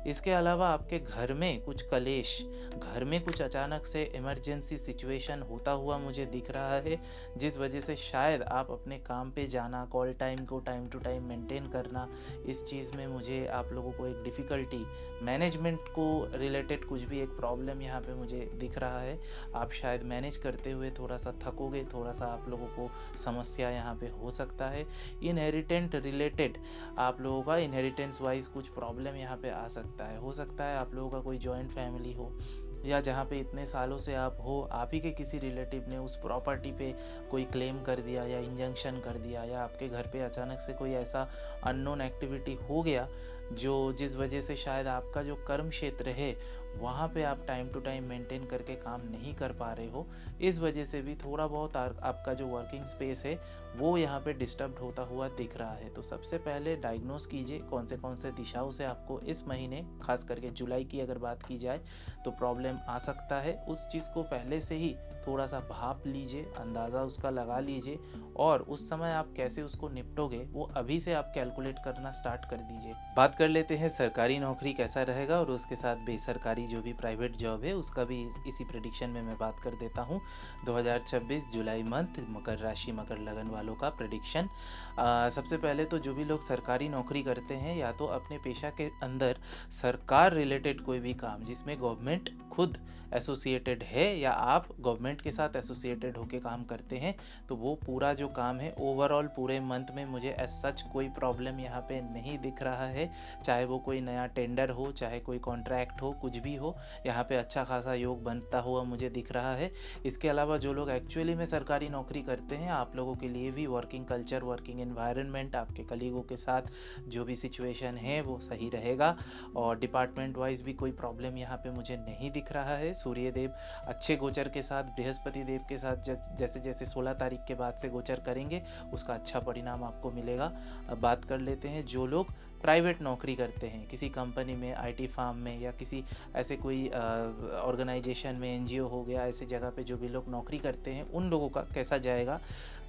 [SPEAKER 1] इसके अलावा आपके घर में कुछ कलेश, घर में कुछ अचानक से इमरजेंसी सिचुएशन होता हुआ मुझे दिख रहा है, जिस वजह से शायद आप अपने काम पे जाना, कॉल टाइम को टाइम टू टाइम मेंटेन करना, इस चीज़ में मुझे आप लोगों को एक डिफ़िकल्टी, मैनेजमेंट को रिलेटेड कुछ भी एक प्रॉब्लम यहाँ पे मुझे दिख रहा है। आप शायद मैनेज करते हुए थोड़ा सा थकोगे, थोड़ा सा आप लोगों को समस्या यहाँ पे हो सकता है। इनहेरिटेंट रिलेटेड आप लोगों का इनहेरिटेंस वाइज कुछ प्रॉब्लम यहाँ पे आ सकता है। हो सकता है आप लोगों का कोई जॉइंट फैमिली हो, या जहाँ पे इतने सालों से आप हो, आप ही के किसी रिलेटिव ने उस प्रॉपर्टी पे कोई क्लेम कर दिया या इंजंक्शन कर दिया, या आपके घर पे अचानक से कोई ऐसा अननोन एक्टिविटी हो गया जो जिस वजह से शायद आपका जो कर्म क्षेत्र है वहाँ पे आप टाइम टू टाइम मेंटेन करके काम नहीं कर पा रहे हो। इस वजह से भी थोड़ा बहुत आपका जो वर्किंग स्पेस है वो यहाँ पे डिस्टर्ब होता हुआ दिख रहा है। तो सबसे पहले डायग्नोस कीजिए कौन से दिशाओं से आपको इस महीने, खास करके जुलाई की अगर बात की जाए, तो प्रॉब्लम आ सकता है। उस चीज़ को पहले से ही थोड़ा सा भाप लीजिए, अंदाज़ा उसका लगा लीजिए और उस समय आप कैसे उसको निपटोगे वो अभी से आप कैलकुलेट करना स्टार्ट कर दीजिए। बात कर लेते हैं सरकारी नौकरी कैसा रहेगा और उसके साथ बेसरकारी जो भी प्राइवेट जॉब है उसका भी इसी प्रेडिक्शन में मैं बात कर देता हूँ। 2026 जुलाई मंथ मकर राशि मकर लगन वालों का प्रेडिक्शन। सबसे पहले तो जो भी लोग सरकारी नौकरी करते हैं, या तो अपने पेशा के अंदर सरकार रिलेटेड कोई भी काम जिसमें गवर्नमेंट खुद एसोसिएटेड है या आप गवर्नमेंट के साथ एसोसिएटेड होकर काम करते हैं, तो वो पूरा जो काम है ओवरऑल पूरे मंथ में मुझे एज सच कोई प्रॉब्लम यहाँ पे नहीं दिख रहा है। चाहे वो कोई नया टेंडर हो, चाहे कोई कॉन्ट्रैक्ट हो, कुछ भी हो, यहाँ पे अच्छा खासा योग बनता हुआ मुझे दिख रहा है। इसके अलावा जो लोग एक्चुअली में सरकारी नौकरी करते हैं, आप लोगों के लिए भी वर्किंग कल्चर, वर्किंग एनवायरनमेंट, आपके कलीगों के साथ जो भी सिचुएशन है वो सही रहेगा और डिपार्टमेंट वाइज भी कोई प्रॉब्लम यहाँ पे मुझे नहीं दिख रहा है। सूर्य देव अच्छे गोचर के साथ, बृहस्पति देव के साथ जैसे जैसे 16 तारीख के बाद से गोचर करेंगे उसका अच्छा परिणाम आपको मिलेगा। अब बात कर लेते हैं जो लोग प्राइवेट नौकरी करते हैं, किसी कंपनी में, आईटी फार्म में, या किसी ऐसे कोई ऑर्गेनाइजेशन में, एनजीओ हो गया, ऐसे जगह पे जो भी लोग नौकरी करते हैं उन लोगों का कैसा जाएगा।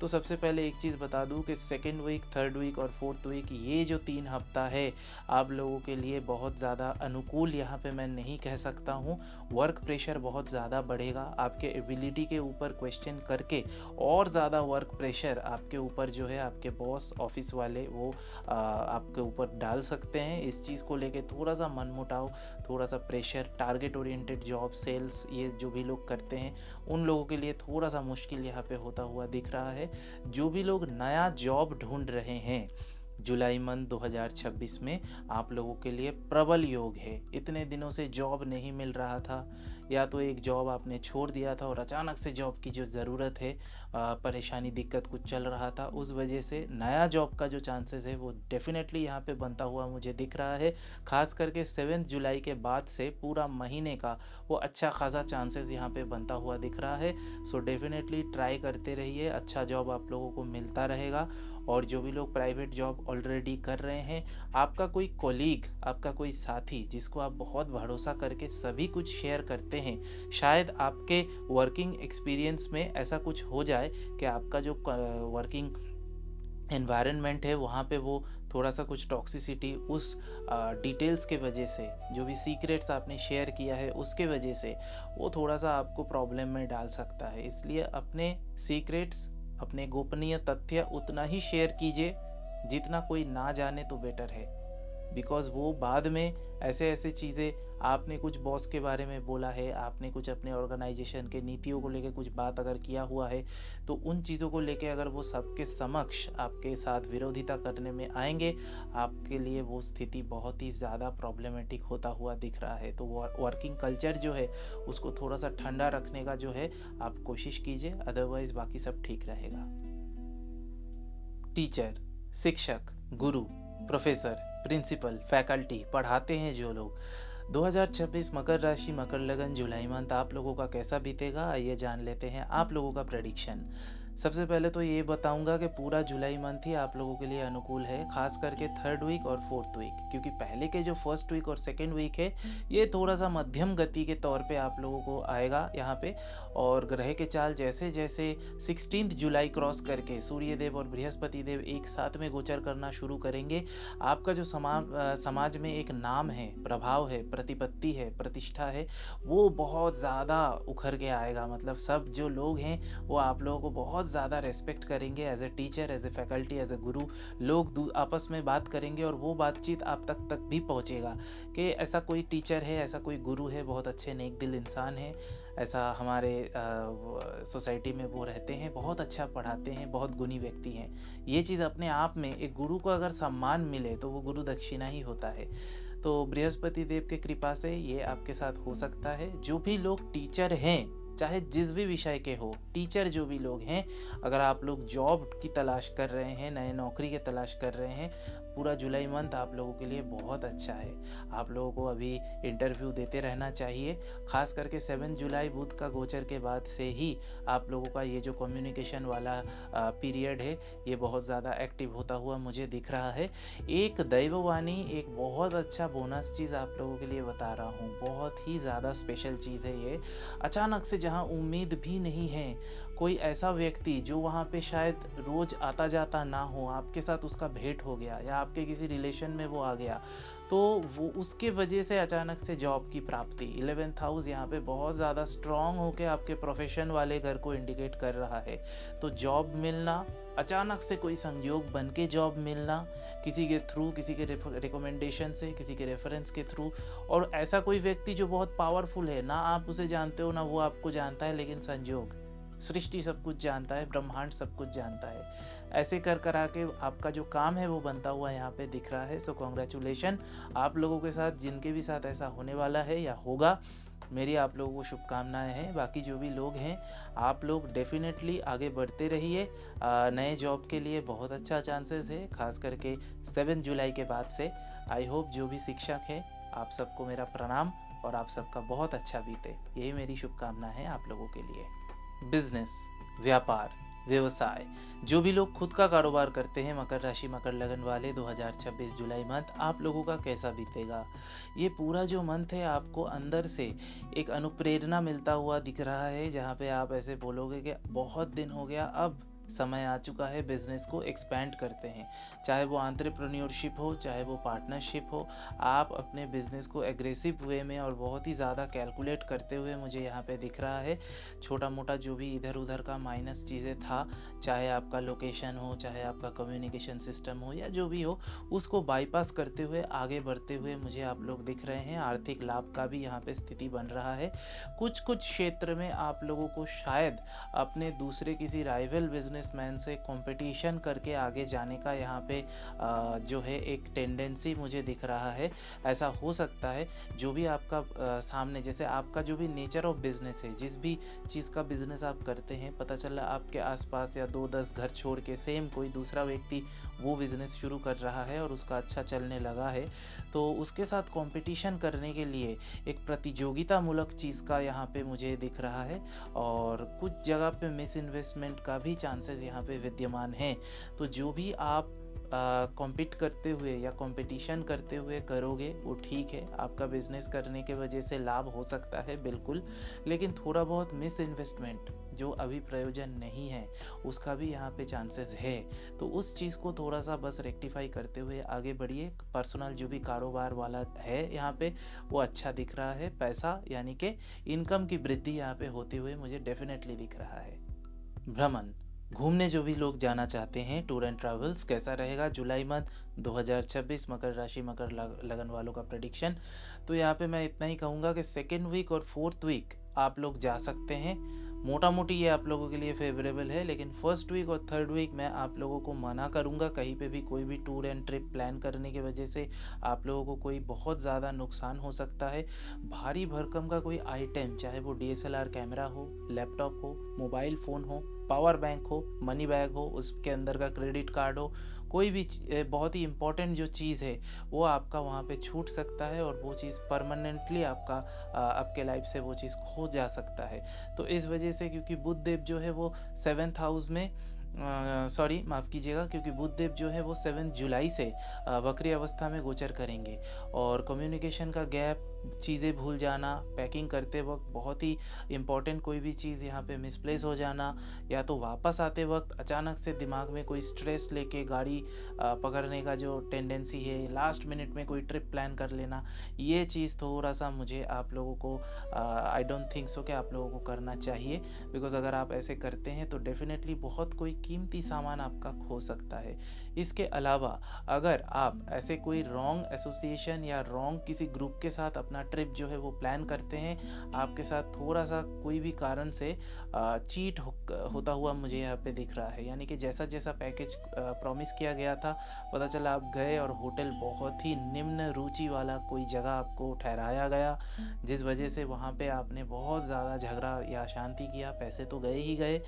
[SPEAKER 1] तो सबसे पहले एक चीज़ बता दूं कि सेकेंड वीक, थर्ड वीक और फोर्थ वीक, ये जो 3 हफ्ता है आप लोगों के लिए बहुत ज़्यादा अनुकूल यहाँ पे मैं नहीं कह सकता हूँ। वर्क प्रेशर बहुत ज़्यादा बढ़ेगा, आपके एबिलिटी के ऊपर क्वेश्चन करके और ज़्यादा वर्क प्रेशर आपके ऊपर जो है आपके बॉस, ऑफिस वाले वो आपके ऊपर डाल सकते हैं। इस चीज़ को लेके थोड़ा सा मनमुटाव, थोड़ा सा pressure, target oriented job, sales, ये जो भी लोग करते हैं उन लोगों के लिए थोड़ा सा मुश्किल यहाँ पे होता हुआ दिख रहा है। जो भी लोग नया जॉब ढूंढ रहे हैं, जुलाई मंथ 2026 में आप लोगों के लिए प्रबल योग है। इतने दिनों से जॉब नहीं मिल रहा था, या तो एक जॉब आपने छोड़ दिया था और अचानक से जॉब की जो ज़रूरत है, परेशानी, दिक्कत कुछ चल रहा था, उस वजह से नया जॉब का जो चांसेस है वो डेफिनेटली यहाँ पे बनता हुआ मुझे दिख रहा है। खास करके 7 जुलाई के बाद से पूरा महीने का वो अच्छा खासा चांसेस यहाँ पे बनता हुआ दिख रहा है। सो डेफिनेटली ट्राई करते रहिए, अच्छा जॉब आप लोगों को मिलता रहेगा। और जो भी लोग प्राइवेट जॉब ऑलरेडी कर रहे हैं, आपका कोई कोलीग, आपका कोई साथी जिसको आप बहुत भरोसा करके सभी कुछ शेयर करते हैं, शायद आपके वर्किंग एक्सपीरियंस में ऐसा कुछ हो जाए कि आपका जो वर्किंग एनवायरनमेंट है वहाँ पे वो थोड़ा सा कुछ टॉक्सिसिटी उस डिटेल्स के वजह से, जो भी सीक्रेट्स आपने शेयर किया है उसके वजह से वो थोड़ा सा आपको प्रॉब्लम में डाल सकता है। इसलिए अपने सीक्रेट्स, अपने गोपनीय तथ्य उतना ही शेयर कीजिए जितना कोई ना जाने तो बेटर है। बिकॉज़ वो बाद में ऐसे-ऐसे चीज़ें आपने कुछ बॉस के बारे में बोला है, आपने कुछ अपने ऑर्गेनाइज़ेशन के नीतियों को लेके कुछ बात अगर किया हुआ है, तो उन चीज़ों को लेके अगर वो सबके समक्ष आपके साथ विरोधिता करने में आएँगे, आपके लिए वो स्थिति बहुत ही ज़्यादा प्रॉब्लमैटिक होता हुआ दिख रहा है। तो वर्किंग कल्चर जो है, उसको थोड़ा-सा ठंडा रखने का जो है, आप कोशिश कीजिए, अदरवाइज़ बाकी सब ठीक रहेगा। टीचर, शिक्षक, गुरु, प्रोफेसर, प्रिंसिपल, फैकल्टी, पढ़ाते हैं जो लोग, 2026 मकर राशि, मकर लगन, जुलाई मंथ आप लोगों का कैसा बीतेगा, आइए जान लेते हैं आप लोगों का प्रेडिक्शन। सबसे पहले तो ये बताऊंगा कि पूरा जुलाई मंथ ही आप लोगों के लिए अनुकूल है, खास करके थर्ड वीक और फोर्थ वीक, क्योंकि पहले के जो फर्स्ट वीक और सेकेंड वीक है, ये थोड़ा सा मध्यम गति के तौर पे आप लोगों को आएगा यहाँ पे। और ग्रह के चाल जैसे जैसे 16 जुलाई क्रॉस करके सूर्यदेव और बृहस्पति देव एक साथ में गोचर करना शुरू करेंगे, आपका जो समाज में एक नाम है, प्रभाव है, प्रतिपत्ति है, प्रतिष्ठा है, वो बहुत ज़्यादा उखर के आएगा। मतलब सब जो लोग हैं वो आप लोगों को बहुत ज़्यादा रेस्पेक्ट करेंगे, as a teacher, as a faculty, as a guru. लोग आपस में बात करेंगे और वो बातचीत आप तक भी पहुँचेगा कि ऐसा कोई टीचर है, ऐसा कोई गुरु है, बहुत अच्छे नेक दिल इंसान है, ऐसा हमारे सोसाइटी में वो रहते हैं, बहुत अच्छा पढ़ाते हैं, बहुत गुणी व्यक्ति हैं। ये चीज़ अपने आप में, एक गुरु को अगर सम्मान मिले तो वो गुरु दक्षिणा ही होता है। तो बृहस्पति देव के कृपा से ये आपके साथ हो सकता है। जो भी लोग टीचर हैं, चाहे जिस भी विषय के हो, टीचर जो भी लोग हैं, अगर आप लोग जॉब की तलाश कर रहे हैं, नए नौकरी की तलाश कर रहे हैं, पूरा जुलाई मंथ आप लोगों के लिए बहुत अच्छा है। आप लोगों को अभी इंटरव्यू देते रहना चाहिए, खास करके 7 जुलाई बुध का गोचर के बाद से ही आप लोगों का ये जो कम्युनिकेशन वाला पीरियड है, ये बहुत ज़्यादा एक्टिव होता हुआ मुझे दिख रहा है। एक दैववाणी, एक बहुत अच्छा बोनस चीज़ आप लोगों के लिए बता रहा हूँ, बहुत ही ज़्यादा स्पेशल चीज़ है ये। अचानक से जहाँ उम्मीद भी नहीं है, कोई ऐसा व्यक्ति जो वहाँ पे शायद रोज़ आता जाता ना हो, आपके साथ उसका भेंट हो गया या आपके किसी रिलेशन में वो आ गया, तो वो उसके वजह से अचानक से जॉब की प्राप्ति। 11th हाउस यहाँ पे बहुत ज़्यादा स्ट्रॉन्ग होके आपके प्रोफेशन वाले घर को इंडिकेट कर रहा है। तो जॉब मिलना, अचानक से कोई संयोग बन के जॉब मिलना, किसी के थ्रू, किसी के रिकमेंडेशन से, किसी के रेफरेंस के थ्रू, और ऐसा कोई व्यक्ति जो बहुत पावरफुल है, ना आप उसे जानते हो ना वो आपको जानता है, लेकिन संयोग, सृष्टि सब कुछ जानता है, ब्रह्मांड सब कुछ जानता है। ऐसे कर करा के आपका जो काम है वो बनता हुआ यहाँ पे दिख रहा है। सो कॉन्ग्रेचुलेशन आप लोगों के साथ, जिनके भी साथ ऐसा होने वाला है या होगा, मेरी आप लोगों को शुभकामनाएं हैं। बाकी जो भी लोग हैं, आप लोग डेफिनेटली आगे बढ़ते रहिए। नए जॉब के लिए बहुत अच्छा चांसेस है, खास करके 7 जुलाई के बाद से। आई होप जो भी शिक्षक है, आप सबको मेरा प्रणाम और आप सबका बहुत अच्छा बीते, यही मेरी शुभकामना है आप लोगों के लिए। बिजनेस, व्यापार, व्यवसाय, जो भी लोग खुद का कारोबार करते हैं, मकर राशि मकर लगन वाले, 2026 जुलाई मंथ आप लोगों का कैसा बीतेगा। ये पूरा जो मंथ है, आपको अंदर से एक अनुप्रेरणा मिलता हुआ दिख रहा है, जहाँ पे आप ऐसे बोलोगे कि बहुत दिन हो गया, अब समय आ चुका है, बिजनेस को एक्सपैंड करते हैं। चाहे वो एंटरप्रेन्योरशिप हो, चाहे वो पार्टनरशिप हो, आप अपने बिजनेस को एग्रेसिव वे में और बहुत ही ज़्यादा कैलकुलेट करते हुए मुझे यहाँ पे दिख रहा है। छोटा मोटा जो भी इधर उधर का माइनस चीज़ें था, चाहे आपका लोकेशन हो, चाहे आपका कम्युनिकेशन सिस्टम हो, या जो भी हो, उसको बाईपास करते हुए आगे बढ़ते हुए मुझे आप लोग दिख रहे हैं। आर्थिक लाभ का भी यहाँ पे स्थिति बन रहा है। कुछ कुछ क्षेत्र में आप लोगों को शायद अपने दूसरे किसी राइवल बिजनेसमैन से कंपटीशन करके आगे जाने का यहाँ पे जो है एक टेंडेंसी मुझे दिख रहा है। ऐसा हो सकता है जो भी आपका सामने, जैसे आपका जो भी नेचर ऑफ बिजनेस है, जिस भी चीज़ का बिजनेस आप करते हैं, पता चला आपके आसपास या 2-10 घर छोड़ के सेम कोई दूसरा व्यक्ति वो बिज़नेस शुरू कर रहा है और उसका अच्छा चलने लगा है, तो उसके साथ कंपटीशन करने के लिए एक प्रतियोगिता मूलक चीज़ का यहाँ पे मुझे दिख रहा है। और कुछ जगह पे मिस इन्वेस्टमेंट का भी चांसेस यहाँ पे विद्यमान हैं। तो जो भी आप कॉम्पीट करते हुए या कंपटीशन करते हुए करोगे, वो ठीक है, आपका बिजनेस करने के वजह से लाभ हो सकता है बिल्कुल, लेकिन थोड़ा बहुत मिस इन्वेस्टमेंट जो अभी प्रयोजन नहीं है, उसका भी यहाँ पे चांसेस है। तो उस चीज़ को थोड़ा सा बस रेक्टिफाई करते हुए आगे बढ़िए। पर्सनल जो भी कारोबार वाला है यहाँ पे, वो अच्छा दिख रहा है। पैसा यानी कि इनकम की वृद्धि यहाँ पे होते हुए मुझे डेफिनेटली दिख रहा है। भ्रमण, घूमने जो भी लोग जाना चाहते हैं, टूर एंड ट्रैवल्स कैसा रहेगा जुलाई मंथ 2026 मकर राशि मकर लगन वालों का प्रेडिक्शन। तो यहाँ पे मैं इतना ही कहूँगा कि सेकेंड वीक और फोर्थ वीक आप लोग जा सकते हैं, मोटा मोटी ये आप लोगों के लिए फेवरेबल है। लेकिन फर्स्ट वीक और थर्ड वीक मैं आप लोगों को मना करूँगा कहीं पे भी कोई भी टूर एंड ट्रिप प्लान करने की वजह से आप लोगों को कोई बहुत ज़्यादा नुकसान हो सकता है। भारी भरकम का कोई आइटम, चाहे वो DSLR कैमरा हो, लैपटॉप हो, मोबाइल फ़ोन हो, पावर बैंक हो, मनी बैग हो, उसके अंदर का क्रेडिट कार्ड हो, कोई भी बहुत ही इम्पोर्टेंट जो चीज़ है वो आपका वहाँ पे छूट सकता है और वो चीज़ परमानेंटली आपके लाइफ से वो चीज़ खो जा सकता है। तो इस वजह से, क्योंकि बुध देव जो है वो 7th हाउस में, सॉरी माफ़ कीजिएगा, क्योंकि बुध देव जो है वो 7 जुलाई से वक्री अवस्था में गोचर करेंगे और कम्युनिकेशन का गैप, चीज़ें भूल जाना, पैकिंग करते वक्त बहुत ही इम्पोर्टेंट कोई भी चीज़ यहाँ पे मिसप्लेस हो जाना, या तो वापस आते वक्त अचानक से दिमाग में कोई स्ट्रेस लेके गाड़ी पकड़ने का जो टेंडेंसी है, लास्ट मिनट में कोई ट्रिप प्लान कर लेना, ये चीज़ थोड़ा सा मुझे आप लोगों को आई डोंट थिंक सो कि आप लोगों को करना चाहिए। बिकॉज अगर आप ऐसे करते हैं तो डेफिनेटली बहुत कोई कीमती सामान आपका खो सकता है। इसके अलावा अगर आप ऐसे कोई रॉन्ग एसोसिएशन या रॉन्ग किसी ग्रुप के साथ अपना ट्रिप जो है वो प्लान करते हैं, आपके साथ थोड़ा सा कोई भी कारण से चीट होता हुआ मुझे यहाँ पे दिख रहा है। यानी कि जैसा जैसा पैकेज प्रॉमिस किया गया था, पता चला आप गए और होटल बहुत ही निम्न रुचि वाला कोई जगह आपको ठहराया गया, जिस वजह से वहाँ पे आपने बहुत ज़्यादा झगड़ा या अशांति किया, पैसे तो गए ही गए।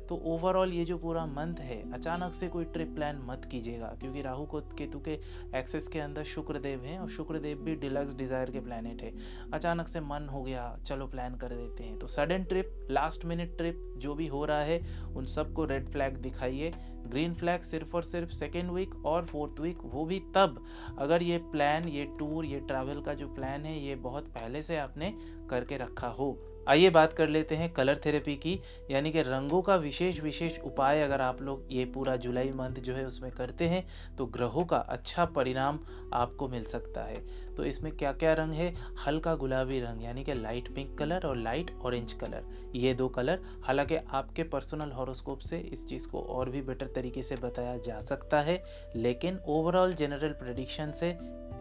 [SPEAKER 1] तो ओवरऑल ये जो पूरा मंथ है, अचानक से कोई ट्रिप प्लान मत कीजिएगा, क्योंकि राहु को केतु के एक्सेस के अंदर शुक्रदेव हैं और शुक्रदेव भी डिलक्स डिज़ायर के प्लैनेट है। अचानक से मन हो गया चलो प्लान कर देते हैं, तो sudden trip, last minute trip जो भी हो रहा है उन सबको रेड फ्लैग दिखाइए। ग्रीन फ्लैग सिर्फ और सिर्फ सेकेंड वीक और फोर्थ वीक, वो भी तब अगर ये प्लान, ये टूर, ये ट्रैवल का जो प्लान है ये बहुत पहले से आपने करके रखा हो। आइए बात कर लेते हैं कलर थेरेपी की, यानी कि रंगों का विशेष विशेष उपाय अगर आप लोग ये पूरा जुलाई मंथ जो है उसमें करते हैं तो ग्रहों का अच्छा परिणाम आपको मिल सकता है। तो इसमें क्या क्या रंग है? हल्का गुलाबी रंग यानी कि लाइट पिंक कलर और लाइट ऑरेंज कलर, ये दो कलर। हालांकि आपके पर्सनल हॉरोस्कोप से इस चीज़ को और भी बेटर तरीके से बताया जा सकता है, लेकिन ओवरऑल जनरल प्रेडिक्शन से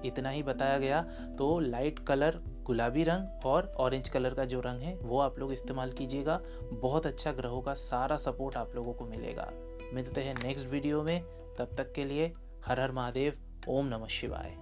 [SPEAKER 1] इतना ही बताया गया। तो लाइट कलर गुलाबी रंग और ऑरेंज कलर का जो रंग है वो आप लोग इस्तेमाल कीजिएगा। बहुत अच्छा ग्रहों का सारा सपोर्ट आप लोगों को मिलेगा। मिलते हैं नेक्स्ट वीडियो में, तब तक के लिए हर हर महादेव, ओम नमः शिवाय।